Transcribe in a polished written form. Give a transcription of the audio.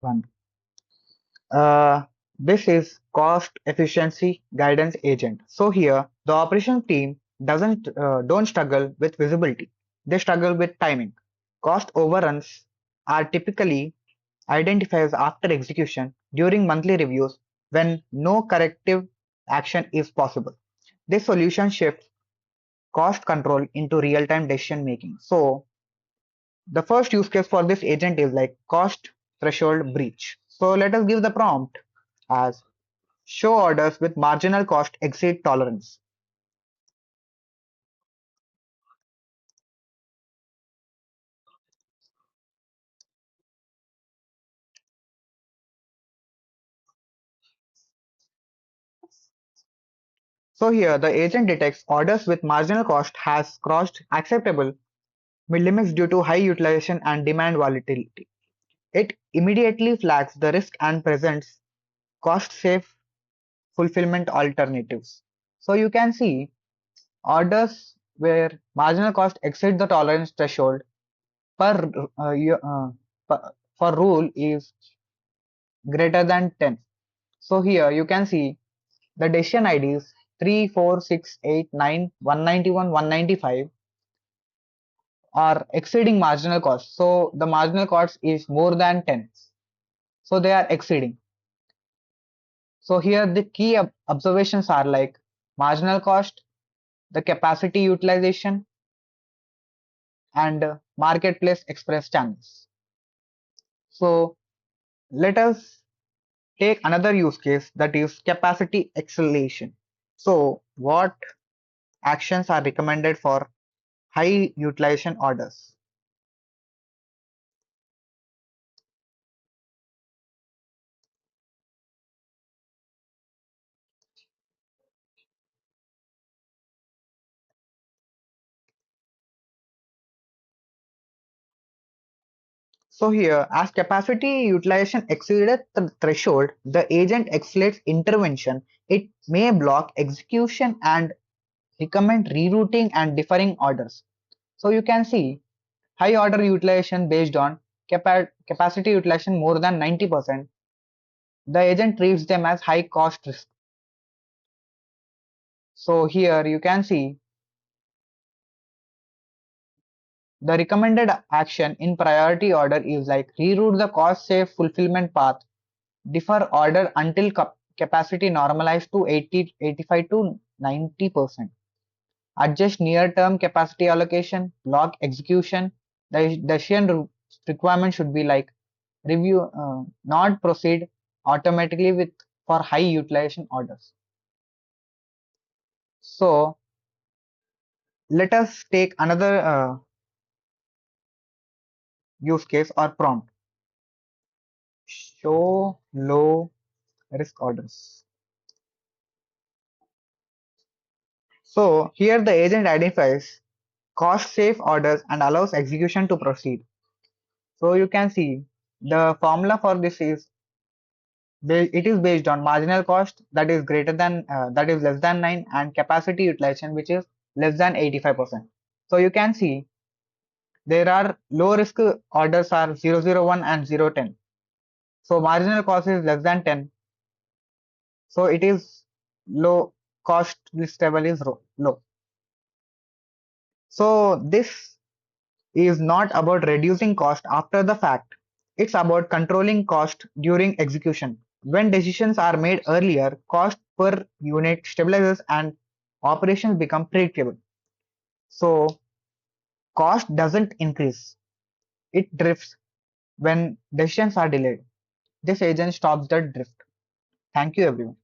one. Uh, this is cost efficiency guidance agent. So here the operation team doesn't don't struggle with visibility. They struggle with timing. Cost overruns are typically identified after execution during monthly reviews when no corrective action is possible. This solution shifts cost control into real-time decision making. So the first use case for this agent is like cost threshold breach. So let us give the prompt as show orders with marginal cost exceed tolerance. So here the agent detects orders with marginal cost has crossed acceptable limits due to high utilization and demand volatility. It immediately flags the risk and presents cost-safe fulfillment alternatives. So you can see orders where marginal cost exceeds the tolerance threshold per, for rule is greater than 10. So here you can see the decision IDs 3, 4, 6, 8, 9, 191, 195 are exceeding marginal cost. So the marginal cost is more than 10. So they are exceeding. So here the key observations are like marginal cost, the capacity utilization, and marketplace express channels. So let us take another use case that is capacity acceleration. So what actions are recommended for high utilization orders? So here, as capacity utilization exceeded the threshold, the agent accelerates intervention. It may block execution and recommend rerouting and deferring orders. So you can see high order utilization based on capacity utilization more than 90%. The agent treats them as high cost risk. So here you can see the recommended action in priority order is like reroute the cost safe fulfillment path, defer order until capacity normalized to 80, 85 to 90%. Adjust near-term capacity allocation, block execution. The decision requirement should be like review, not proceed automatically with for high utilization orders. So let us take another use case or prompt. Show low risk orders. So here the agent identifies cost safe orders and allows execution to proceed. So you can see the formula for this is it is based on marginal cost that is greater than that is less than 9 and capacity utilization which is less than 85%. So you can see there are low risk orders are 001 and 010. So marginal cost is less than 10. So it is low cost risk level is low. So this is not about reducing cost after the fact. It's about controlling cost during execution. When decisions are made earlier, cost per unit stabilizes and operations become predictable. So cost doesn't increase. It drifts when decisions are delayed. This agent stops the drift. Thank you everyone.